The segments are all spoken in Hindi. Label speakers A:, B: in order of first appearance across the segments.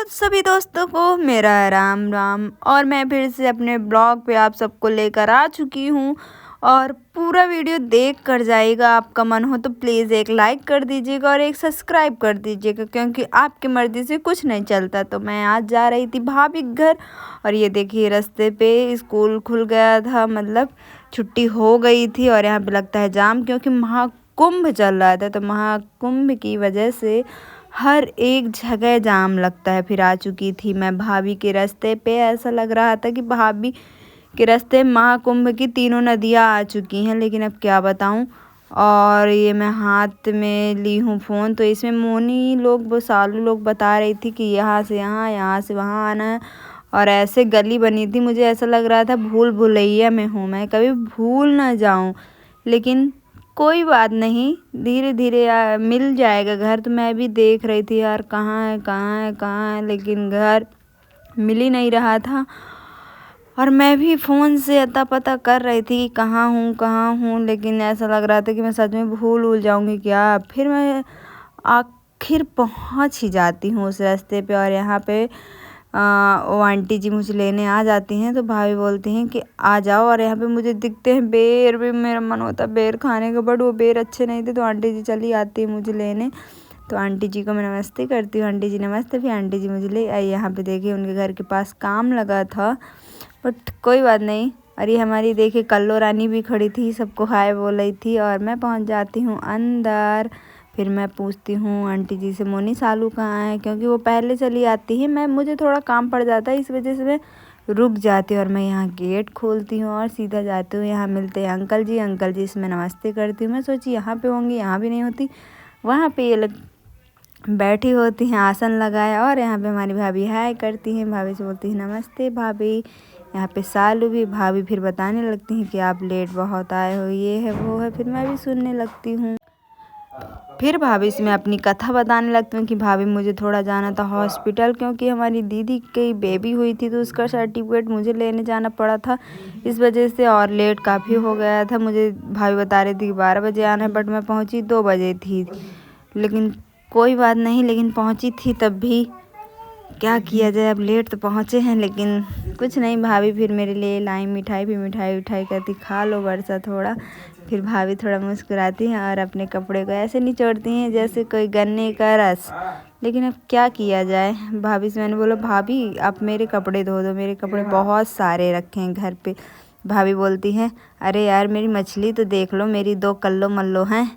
A: सभी दोस्तों को मेरा राम राम। और मैं फिर से अपने ब्लॉग पे आप सबको लेकर आ चुकी हूँ। और पूरा वीडियो देख कर जाइएगा, आपका मन हो तो प्लीज़ एक लाइक कर दीजिएगा और एक सब्सक्राइब कर दीजिएगा, क्योंकि आपकी मर्ज़ी से कुछ नहीं चलता। तो मैं आज जा रही थी भाभी के घर, और ये देखिए रास्ते पे स्कूल खुल गया था, मतलब छुट्टी हो गई थी। और यहाँ पे लगता है जाम, क्योंकि महाकुंभ चल रहा था। तो महाकुंभ की वजह से हर एक जगह जाम लगता है। फिर आ चुकी थी मैं भाभी के रास्ते पे। ऐसा लग रहा था कि भाभी के रास्ते महाकुंभ की तीनों नदियाँ आ चुकी हैं, लेकिन अब क्या बताऊं। और ये मैं हाथ में ली हूँ फ़ोन, तो इसमें मोनी लोग, वो सालू लोग बता रही थी कि यहाँ से यहाँ, यहाँ से वहाँ आना है। और ऐसे गली बनी थी, मुझे ऐसा लग रहा था भूल भुलैया में हूँ, मैं कभी भूल ना जाऊँ। लेकिन कोई बात नहीं, धीरे धीरे मिल जाएगा घर। तो मैं भी देख रही थी यार, कहाँ है कहाँ है कहाँ है, लेकिन घर मिल ही नहीं रहा था। और मैं भी फ़ोन से अता पता कर रही थी कहाँ हूँ, लेकिन ऐसा लग रहा था कि मैं सच में भूल जाऊँगी क्या। फिर मैं आखिर पहुँच ही जाती हूँ उस रास्ते पे। और यहाँ पे वो आंटी जी मुझे लेने आ जाती हैं, तो भाभी बोलती हैं कि आ जाओ। और यहाँ पे मुझे दिखते हैं बेर भी, मेरा मन होता है बेर खाने का, बट वो बेर अच्छे नहीं थे। तो आंटी जी चली आती है मुझे लेने। तो आंटी जी को मैं नमस्ते करती हूँ, आंटी जी नमस्ते। फिर आंटी जी मुझे ले आई। यहाँ पे देखिए उनके घर के पास काम लगा था, बट कोई बात नहीं। और ये हमारी देखिए कल्लो रानी भी खड़ी थी, सबको हाय बोल रही थी। और मैं पहुँच जाती हूँ अंदर। फिर मैं पूछती हूँ आंटी जी से मोनी सालू कहाँ है, क्योंकि वो पहले चली आती है। मुझे थोड़ा काम पड़ जाता है, इस वजह से मैं रुक जाती हूँ। और मैं यहाँ गेट खोलती हूँ और सीधा जाती हूँ। यहाँ मिलते हैं अंकल जी। अंकल जी से मैं नमस्ते करती हूँ। मैं सोची यहाँ पे होंगी, यहाँ भी नहीं होती। वहाँ पे ये लोग बैठी होती हैं आसन लगाया। और यहाँ पे हमारी भाभी हाय करती हैं, भाभी से बोलती हैं नमस्ते भाभी। यहाँ पे सालू भी, भाभी फिर बताने लगती हैं कि आप लेट बहुत आए हो, ये है वो है। फिर मैं भी सुनने लगती हूँ। फिर भाभी से मैं अपनी कथा बताने लगती हूँ कि भाभी मुझे थोड़ा जाना था हॉस्पिटल, क्योंकि हमारी दीदी की बेबी हुई थी, तो उसका सर्टिफिकेट मुझे लेने जाना पड़ा था। इस वजह से और लेट काफ़ी हो गया था। मुझे भाभी बता रही थी कि 12 बजे आना है, बट मैं पहुँची 2 बजे थी। लेकिन कोई बात नहीं, लेकिन पहुँची थी तब भी क्या किया जाए, अब लेट तो पहुँचे हैं। लेकिन कुछ नहीं, भाभी फिर मेरे लिए लाई मिठाई। भी मिठाई उठाई कहती खा लो वर्षा थोड़ा। फिर भाभी थोड़ा मुस्कुराती हैं और अपने कपड़े को ऐसे निचोड़ती हैं जैसे कोई गन्ने का रस। लेकिन अब क्या किया जाए। भाभी से मैंने बोला भाभी आप मेरे कपड़े धो दो, मेरे कपड़े बहुत सारे रखे हैं घर पे। भाभी बोलती हैं अरे यार मेरी मछली तो देख लो, मेरी 2 कल्लो मल्लो हैं।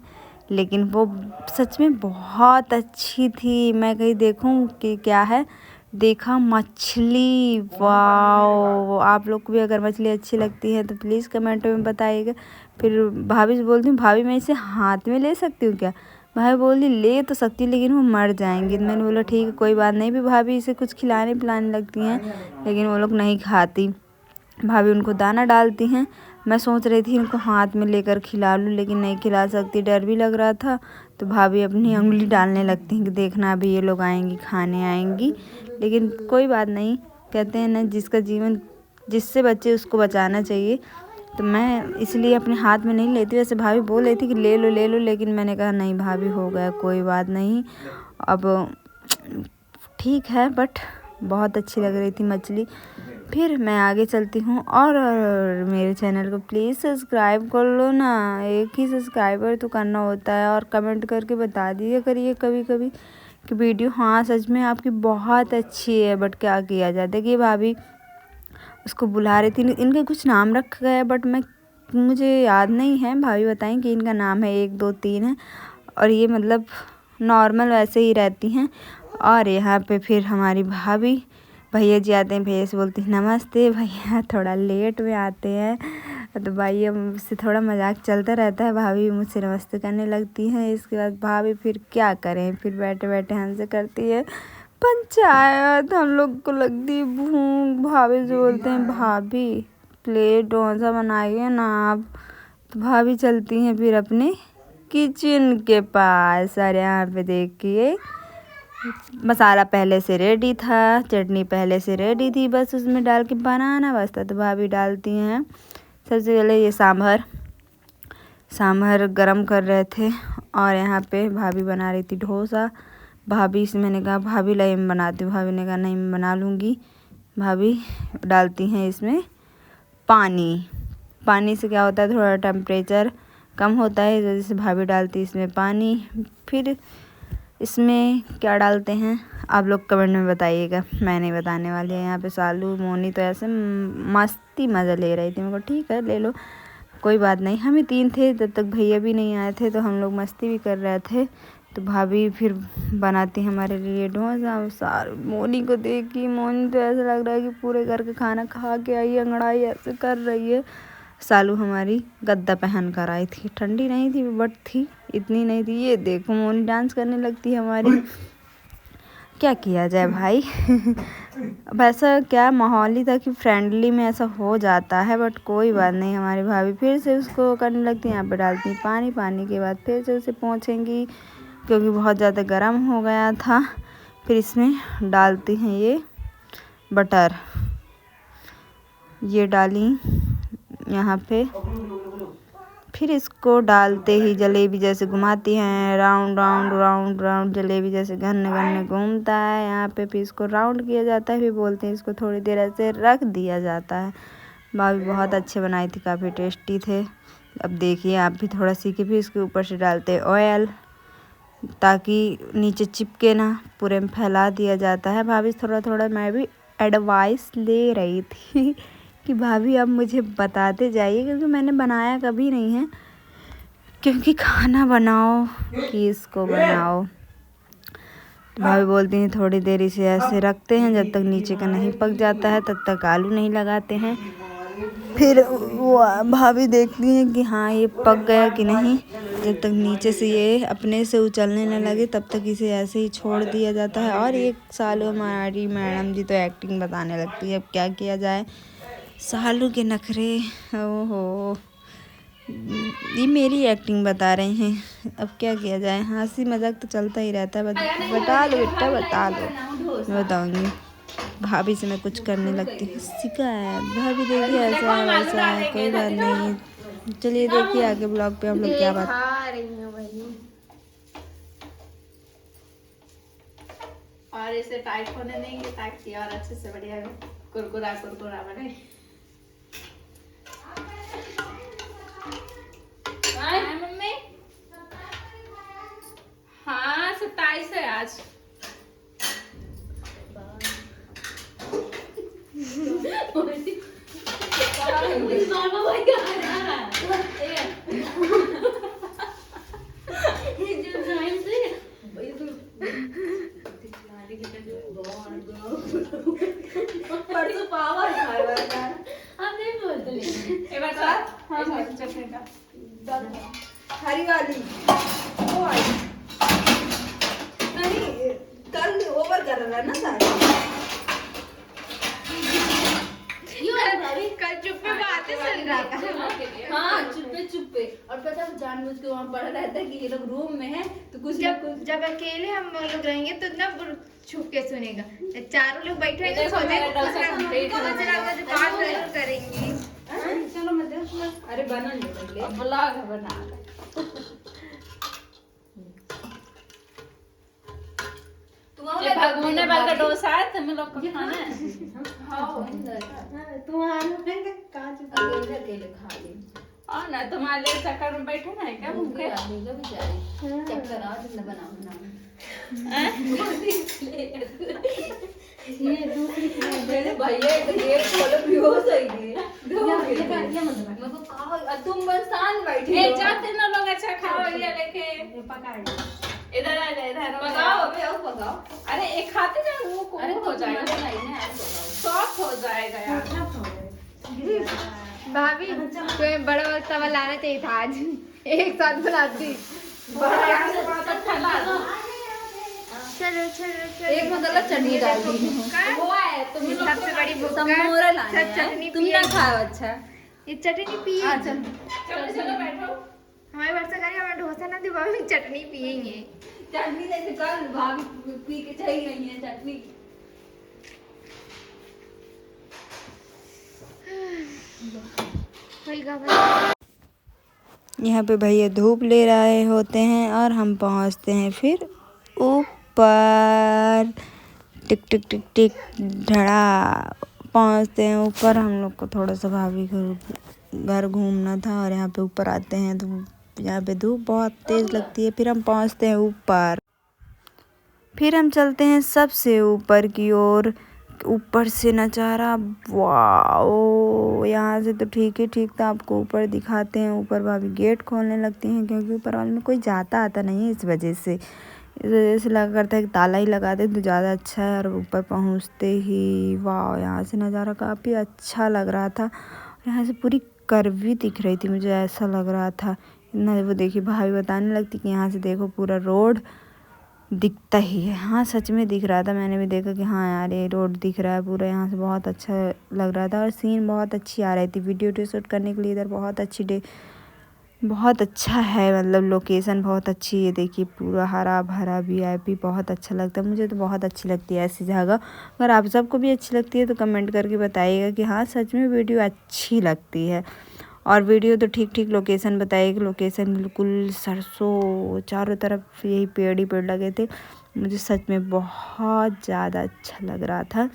A: लेकिन वो सच में बहुत अच्छी थी। मैं कहीं देखूं कि क्या है, देखा मछली। वाओ, आप लोग को भी अगर मछली अच्छी लगती है तो प्लीज़ कमेंट में बताइएगा। फिर भाभी से बोलती हूँ भाभी मैं इसे हाथ में ले सकती हूँ क्या। भाभी बोली ले तो सकती हूँ, लेकिन वो मर जाएंगी। तो मैंने बोला ठीक है कोई बात नहीं। भी भाभी इसे कुछ खिलाने पिलाने लगती हैं, लेकिन वो लोग नहीं खाती। भाभी उनको दाना डालती हैं। मैं सोच रही थी इनको हाथ में लेकर खिला लूँ, लेकिन नहीं खिला सकती, डर भी लग रहा था। तो भाभी अपनी उंगली डालने लगती हैं कि देखना अभी ये लोग आएंगी, खाने आएंगी। लेकिन कोई बात नहीं, कहते हैं ना जिसका जीवन जिससे बचे उसको बचाना चाहिए। तो मैं इसलिए अपने हाथ में नहीं लेती। वैसे भाभी बोल रही थी कि ले लो, लेकिन मैंने कहा नहीं भाभी हो गया, कोई बात नहीं। अब ठीक है, बट बहुत अच्छी लग रही थी मछली। फिर मैं आगे चलती हूँ। और मेरे चैनल को प्लीज़ सब्सक्राइब कर लो ना, एक ही सब्सक्राइबर तो करना होता है। और कमेंट करके बता दिया करिए कभी कभी कि वीडियो हाँ सच में आपकी बहुत अच्छी है, बट क्या किया जाए। देखिए भाभी उसको बुला रही थी, इनका कुछ नाम रखा गया बट मुझे याद नहीं है। भाभी बताएं कि इनका नाम है 1 2 3 है। और ये मतलब नॉर्मल वैसे ही रहती हैं। और यहाँ पे फिर हमारी भाभी भैया जी आते हैं, भैया से बोलती हैं नमस्ते भैया, थोड़ा लेट में आते हैं। तो भैया मुझसे थोड़ा मजाक चलता रहता है, भाभी मुझसे नमस्ते करने लगती हैं। इसके बाद भाभी फिर क्या करें, फिर बैठे बैठे हमसे करती है पंचायत। हम लोग को लगती है भूख। भाभी से बोलते हैं भाभी प्लेट डोसा बनाइए ना आप। तो भाभी चलती हैं फिर अपने किचन के पास। और यहाँ पे देखिए मसाला पहले से रेडी था, चटनी पहले से रेडी थी, बस उसमें डाल के बनाना बस था। तो भाभी डालती हैं। सबसे पहले ये सांभर गरम कर रहे थे। और यहाँ पे भाभी बना रही थी डोसा। भाभी से मैंने कहा भाभी लाई मैं बनाती हूँ। भाभी ने कहा नहीं मैं बना लूँगी। भाभी डालती हैं इसमें पानी। पानी से क्या होता है, थोड़ा टेम्परेचर कम होता है, जैसे भाभी डालती है इसमें पानी। फिर इसमें क्या डालते हैं आप लोग कमेंट में बताइएगा, मैं नहीं बताने वाली है। यहाँ पे सालू मोनी तो ऐसे मस्ती मज़ा ले रही थी। मेरे को ठीक है ले लो कोई बात नहीं। हम ही 3 थे, जब तक भैया भी नहीं आए थे तो हम लोग मस्ती भी कर रहे थे। तो भाभी फिर बनाती हमारे लिए डोसा। मोनी को देखी, मोनी तो ऐसा लग रहा है कि पूरे घर का खाना खा के आई है, अंगड़ाई ऐसे कर रही है। सालू हमारी गद्दा पहन कर आई थी, ठंडी नहीं थी बट थी, इतनी नहीं थी। ये देखो मोनी डांस करने लगती है हमारी। क्या किया जाए भाई। वैसा क्या माहौल ही था कि फ्रेंडली में ऐसा हो जाता है, बट कोई बात नहीं। हमारी भाभी फिर से उसको करने लगती है, यहाँ पे डालती पानी। पानी के बाद फिर से उसे पोंछेंगी क्योंकि बहुत ज़्यादा गर्म हो गया था। फिर इसमें डालती हैं ये बटर, ये डाली यहाँ पे। फिर इसको डालते ही जलेबी जैसे घुमाती हैं, round round round round jalebi जैसे घन्ने घन्ने घूमता है यहाँ पे। फिर इसको राउंड किया जाता है, फिर बोलते हैं इसको थोड़ी देर ऐसे रख दिया जाता है। भाभी बहुत अच्छे बनाई थी, काफ़ी टेस्टी थे। अब देखिए आप भी थोड़ा सीखे। फिर इसके ऊपर से डालते हैं ऑयल ताकि नीचे चिपके ना, पूरे में फैला दिया जाता है। भाभी थोड़ा थोड़ा मैं भी एडवाइस ले रही थी कि भाभी अब मुझे बताते जाइए, क्योंकि मैंने बनाया कभी नहीं है। क्योंकि खाना बनाओ कि इसको बनाओ, तो भाभी बोलती हैं थोड़ी देर इसे ऐसे रखते हैं, जब तक नीचे का नहीं पक जाता है तब तक आलू नहीं लगाते हैं। फिर वो भाभी देखती हैं कि हाँ ये पक गया कि नहीं। जब तक नीचे से ये अपने से उछलने न लगे तब तक इसे ऐसे ही छोड़ दिया जाता है। और एक सालू हमारी मैडम जी तो एक्टिंग बताने लगती है। अब क्या किया जाए, सालू के नखरे। ओहो, ये मेरी एक्टिंग बता रहे हैं, अब क्या किया जाए। हंसी मजाक तो चलता ही रहता है। बता लो बेटा बता दो, मैं बताऊँगी। भाभी से मैं कुछ करने लगती हूँ, शिकायत। भाभी देखिए ऐसा है वैसा है, कोई बात नहीं। चलिए देखिए आगे ब्लॉग पे हम लोग क्या बात।
B: और इसे टाइट होने देंगे ताकि और अच्छे से बढ़िया कुरकुरा कुरकुरा बने। मम्मी हाँ 27 है आज।
A: हरी वाली वो आई नहीं, कल ओवर कर रहा है ना सारा। कल चुप्पे बातें सुन रहा था।
B: हाँ चुप्पे और पता है जानबूझ के वहाँ पड़ा रहता है कि ये लोग रूम में है तो कुछ
C: जब अकेले हम लोग रहेंगे तो ना छुप के सुनेगा। चारों लोग बैठे हैं तो बात जरूर करेंगे।
B: चलो मैं अरे बना ले ब्लॉग बना ये भगोने वाला डोसा है तुम लोग को खाना है। अकेले खा ली और ना तुम्हारे चक्कर में बैठे ना है क्या भूखे चक्कर आ जिंदा बना ये दूसरी मेरे भैया ये खोलो पियो सही है मेरे को कहा तुम बस शांत बैठे ए जाते ना लोग अच्छा खाओ ये लेके पका इधर आ जा इधर पकाओ अबे आओ पकाओ। अरे एक खाते जाओ वो को हो जाएगा सॉफ्ट हो जाएगा यार।
C: भाभी तुम्हें बड़ा तवा लाना चाहिए था, आज एक साथ बनाती। चलो चलो
B: एक मतलब चटनी डाल दी वो है तुम
C: सबसे बड़ी
B: समोरा लाना
C: चटनी
B: तुम ना खाओ। अच्छा
C: ये चटनी पिए।
B: चलो चलो बैठो
C: हमारे वर्षा करी हमें डोसा ना दे भाभी चटनी पियेंगे।
B: चटनी जैसे कल भाभी पी के चली गई है चटनी।
A: यहाँ पे भैया धूप ले रहे होते हैं और हम पहुँचते हैं फिर ऊपर। ऊपर। टिक टिक टिक टिक धड़ा पहुँचते हैं ऊपर। हम लोग को थोड़ा सा भाभी घर घूमना था और यहाँ पे ऊपर आते हैं तो यहाँ पे धूप बहुत तेज़ लगती है। फिर हम पहुँचते हैं ऊपर। फिर हम चलते हैं सबसे ऊपर की ओर। ऊपर से नज़ारा वाओ, यहाँ से तो ठीक ही ठीक था। आपको ऊपर दिखाते हैं। ऊपर भाभी गेट खोलने लगती हैं क्योंकि ऊपर वाले में कोई जाता आता नहीं है। इस वजह से लगा करता है कि ताला ही लगा दे तो ज़्यादा अच्छा है। और ऊपर पहुँचते ही वाओ, यहाँ से नज़ारा काफ़ी अच्छा लग रहा था। यहाँ से पूरी कर्वी दिख रही थी, मुझे ऐसा लग रहा था। इतना वो देखिए भाभी बताने लगती कि यहाँ से देखो पूरा रोड दिखता ही है। हाँ सच में दिख रहा था। मैंने भी देखा कि हाँ यार ये रोड दिख रहा है पूरा। यहाँ से बहुत अच्छा लग रहा था और सीन बहुत अच्छी आ रही थी। वीडियो शूट करने के लिए इधर बहुत अच्छा है, मतलब लोकेशन बहुत अच्छी है। देखिए पूरा हरा भरा VIP बहुत अच्छा लगता है। मुझे तो बहुत अच्छी लगती है ऐसी जगह। अगर आप सबको भी अच्छी लगती है तो कमेंट करके बताइएगा कि हाँ सच में वीडियो अच्छी लगती है। और वीडियो तो ठीक ठीक लोकेशन बताइएगा। लोकेशन बिल्कुल सरसों, चारों तरफ यही पेड़ ही पेड़ लगे थे। मुझे सच में बहुत ज़्यादा अच्छा लग रहा था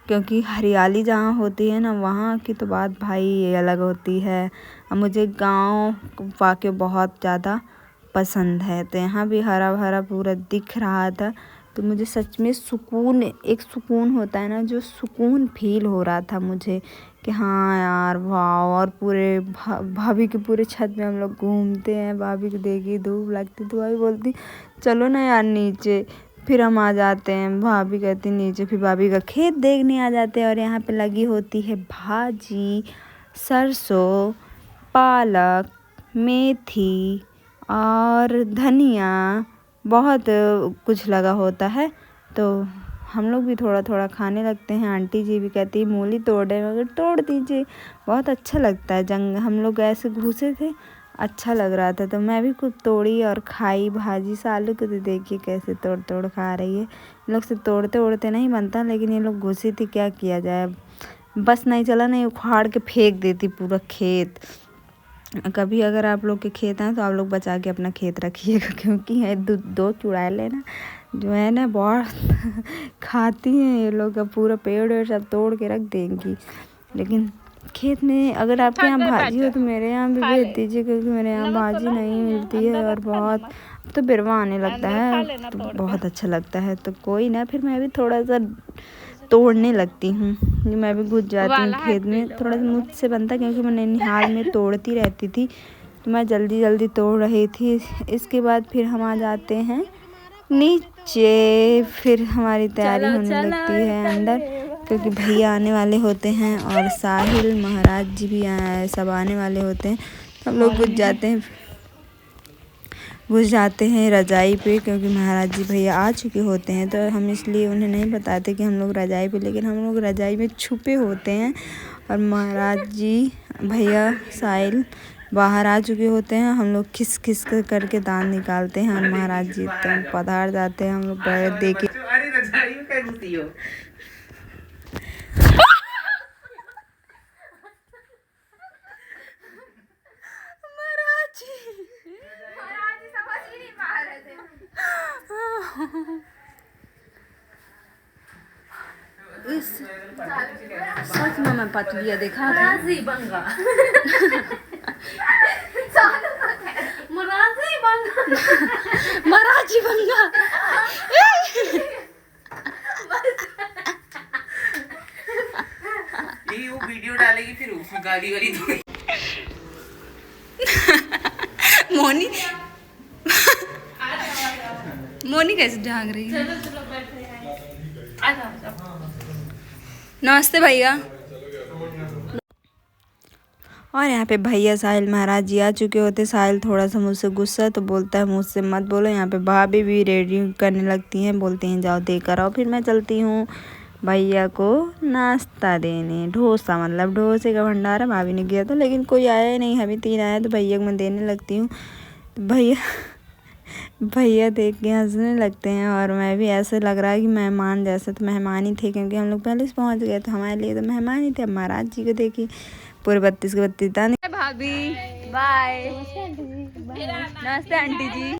A: क्योंकि हरियाली जहाँ होती है ना वहाँ की तो बात भाई अलग होती है। अब मुझे गांव वाकई बहुत ज़्यादा पसंद है, तो यहाँ भी हरा भरा पूरा दिख रहा था। तो मुझे सच में सुकून, एक सुकून होता है ना, जो सुकून फील हो रहा था मुझे कि हाँ यार वाह। और पूरे भाभी के पूरे छत में हम लोग घूमते हैं। भाभी को देखी धूप लगती तो भाभी बोलती चलो ना यार नीचे। फिर हम आ जाते हैं, भाभी कहती नीचे। फिर भाभी का खेत देखने आ जाते हैं और यहाँ पे लगी होती है भाजी, सरसों, पालक, मेथी और धनिया, बहुत कुछ लगा होता है। तो हम लोग भी थोड़ा थोड़ा खाने लगते हैं। आंटी जी भी कहती है मूली तोड़े, मगर तोड़ दीजिए, बहुत अच्छा लगता है। हम लोग ऐसे घुसे थे, अच्छा लग रहा था तो मैं भी कुछ तोड़ी और खाई भाजी। सालू को तो देखिए कैसे तोड़ तोड़ खा रही है। ये लोग से तोड़ते ओड़ते नहीं बनता, लेकिन ये लोग घुसी थी, क्या किया जाए। बस नहीं चला, नहीं उखाड़ के फेंक देती पूरा खेत। कभी अगर आप लोग के खेत हैं तो आप लोग बचा के अपना खेत रखिएगा क्योंकि है दो चुड़ैलें ना जो है ना बहुत खाती हैं ये लोग का पूरा पेड़ वेड़ सब तोड़ के रख देंगी। लेकिन खेत में अगर आपके यहाँ भाजी हो तो मेरे यहाँ भी भेज दीजिए क्योंकि मेरे यहाँ भाजी नहीं मिलती है और बहुत तो बिरवा आने लगता है तो बहुत अच्छा लगता है। तो कोई ना, फिर मैं भी थोड़ा सा तोड़ने लगती हूँ। मैं भी घुस जाती हूँ खेत में। थोड़ा सा मुझसे बनता क्योंकि मैं नैनीहाल में तोड़ती रहती थी तो मैं जल्दी जल्दी तोड़ रही थी। इसके बाद फिर हम आ जाते हैं नीचे। फिर हमारी तैयारी होने लगती है अंदर क्योंकि भैया आने वाले होते हैं और साहिल महाराज जी भी सब आने वाले होते हैं। हम लोग घुस जाते हैं रजाई पे क्योंकि महाराज जी भैया आ चुके होते हैं। तो हम इसलिए उन्हें नहीं बताते कि हम लोग रजाई पे, लेकिन हम लोग रजाई में छुपे होते हैं। और महाराज जी भैया साहिल बाहर आ चुके होते हैं। हम लोग खिस खिस करके दांत निकालते हैं और महाराज जी एकदम पधार जाते हैं। हम लोग देखे सच में मैं पतलिया देखा था। मराठी बंगा
D: ये वो वीडियो डालेगी फिर उसमें गाली वाली दूंगी।
A: मोनी कैसे झांक रही है। नमस्ते भैया। और यहाँ पे भैया साहिल महाराज जी आ चुके होते। साहिल थोड़ा सा मुझसे गुस्सा तो बोलता है मुझसे मत बोलो। यहाँ पे भाभी भी रेडी करने लगती हैं, बोलती हैं जाओ देकर आओ। फिर मैं चलती हूँ भैया को नाश्ता देने। डोसा, मतलब डोसे का भंडारा भाभी ने किया था लेकिन कोई आया ही नहीं। अभी 3 आया तो भैया को मैं देने लगती हूँ। भैया देख के हंसने लगते हैं और मैं भी ऐसे लग रहा है कि मेहमान जैसे। तो मेहमान ही थे क्योंकि हम लोग पहले से पहुंच गए थे, हमारे लिए तो मेहमान ही थे। महाराज जी को देखिए पूरे 32 के 32 दाने। भाभी बाय। नमस्ते आंटी जी।